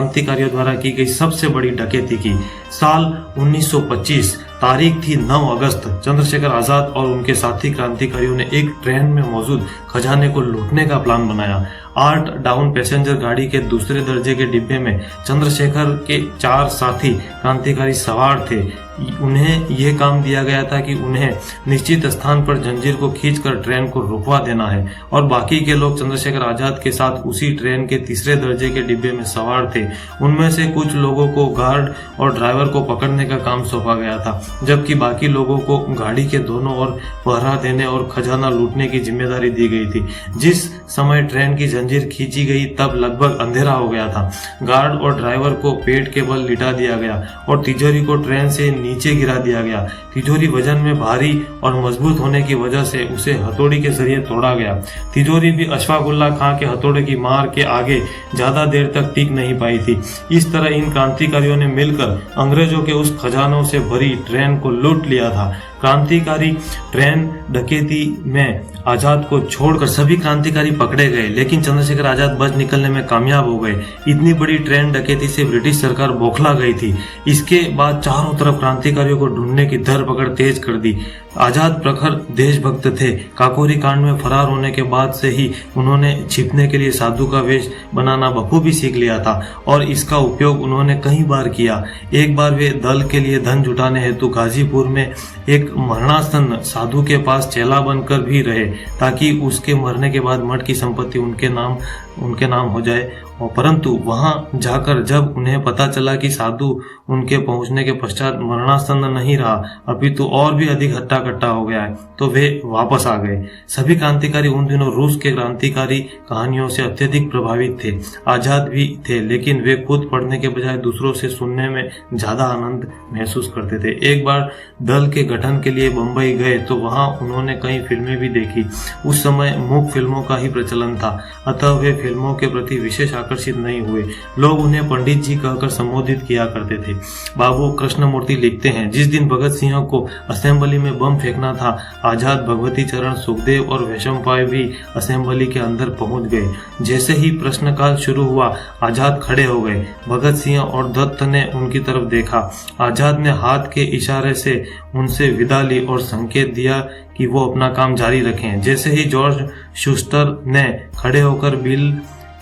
क्रांतिकारियों द्वारा की गई सबसे बड़ी डकैती की। साल 1925 तारीख थी 9 अगस्त। चंद्रशेखर आजाद और उनके साथी क्रांतिकारियों ने एक ट्रेन में मौजूद खजाने को लूटने का प्लान बनाया। 8 डाउन पैसेंजर गाड़ी के दूसरे दर्जे के डिब्बे में चंद्रशेखर के 4 साथी क्रांतिकारी सवार थे। उन्हें यह काम दिया गया था कि उन्हें निश्चित स्थान पर जंजीर को खींचकर ट्रेन को रुकवा देना है और बाकी के लोग चंद्रशेखर आजाद के साथ उसी ट्रेन के तीसरे दर्जे के डिब्बे में सवार थे। उनमें से कुछ लोगों को गार्ड और ड्राइवर को पकड़ने का काम सौंपा गया था, जबकि बाकी लोगों को गाड़ी के दोनों ओर पहरा देने और खजाना लूटने की जिम्मेदारी दी गई थी। जिस समय ट्रेन की जंजीर खींची गई तब लगभग अंधेरा हो गया था। गार्ड और ड्राइवर को पेट के बल लिटा दिया गया और तिजोरी को ट्रेन से नीचे गिरा दिया गया। तिजोरी वजन में भारी और मजबूत होने की वजह से उसे हथौड़ी के जरिए तोड़ा गया। तिजोरी भी अशफाकुल्ला खां के हथौड़े की मार के आगे ज्यादा देर तक टिक नहीं पाई थी। इस तरह इन क्रांतिकारियों ने मिलकर अंग्रेजों के उस खजानों से भरी ट्रेन को लूट लिया था। क्रांतिकारी ट्रेन डकैती में आजाद को छोड़कर सभी क्रांतिकारी पकड़े गए, लेकिन चंद्रशेखर आजाद बच निकलने में कामयाब हो गए। इतनी बड़ी ट्रेन डकैती से ब्रिटिश सरकार बौखला गई थी। इसके बाद चारों तरफ क्रांतिकारियों को ढूंढने की धरपकड़ तेज कर दी। आजाद प्रखर देशभक्त थे। काकोरी कांड में फरार होने के बाद से ही उन्होंने छिपने के लिए साधु का वेश बनाना बखूबी सीख लिया था और इसका उपयोग उन्होंने कई बार किया। एक बार वे दल के लिए धन जुटाने हेतु गाजीपुर में एक मरणासन साधु के पास चेला बनकर भी रहे, ताकि उसके मरने के बाद मठ की संपत्ति उनके नाम हो जाए। और परंतु वहां जाकर जब उन्हें पता चला कि साधु उनके पहुंचने के पश्चात मरणासन नहीं रहा, अपितु और भी अधिक हट्टा कट्टा हो गया है, तो वे वापस आ गए। सभी क्रांतिकारी उन दिनों रूस के क्रांतिकारी कहानियों से अत्यधिक प्रभावित थे। आजाद भी थे, लेकिन वे खुद पढ़ने के बजाय दूसरों से सुनने में ज्यादा आनंद महसूस करते थे। एक बार दल के गठन के लिए बंबई गए तो वहां उन्होंने कई फिल्में भी देखी। उस समय मूक फिल्मों का ही प्रचलन था, अतः वे फिल्मों के प्रति विशेष आकर्षित नहीं हुए। लोग उन्हें पंडित जी कहकर संबोधित किया करते थे। बाबू कृष्णमूर्ति लिखते हैं, जिस दिन भगत सिंह को असेंबली में बम फेंकना था, आजाद, भगवती चरण, सुखदेव और वैशंपाय भी असेंबली के अंदर पहुंच गए। जैसे ही प्रश्नकाल शुरू हुआ, आजाद खड़े हो गए। भगत सिंह और दत्त ने उनकी तरफ देखा। आजाद ने हाथ के इशारे से उनसे विदा ली और संकेत दिया कि वो अपना काम जारी रखें। जैसे ही जॉर्ज शूस्टर ने खड़े होकर बिल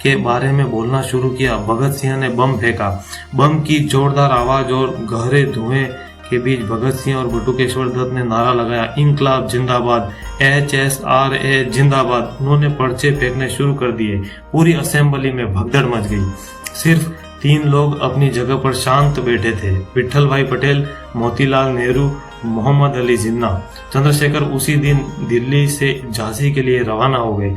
के बारे में बोलना शुरू किया, भगत सिंह ने बम फेंका। बम की जोरदार आवाज और गहरे धुएं के बीच भगत सिंह और बटुकेश्वर दत्त ने नारा लगाया, इंकलाब जिंदाबाद, HSRA जिंदाबाद। उन्होंने पर्चे फेंकने शुरू कर दिए। पूरी असेंबली में भगदड़ मच गई। सिर्फ 3 लोग अपनी जगह पर शांत बैठे थे, विठल भाई पटेल, मोतीलाल नेहरू, मोहम्मद अली जिन्ना। चंद्रशेखर उसी दिन दिल्ली से झांसी के लिए रवाना हो गए।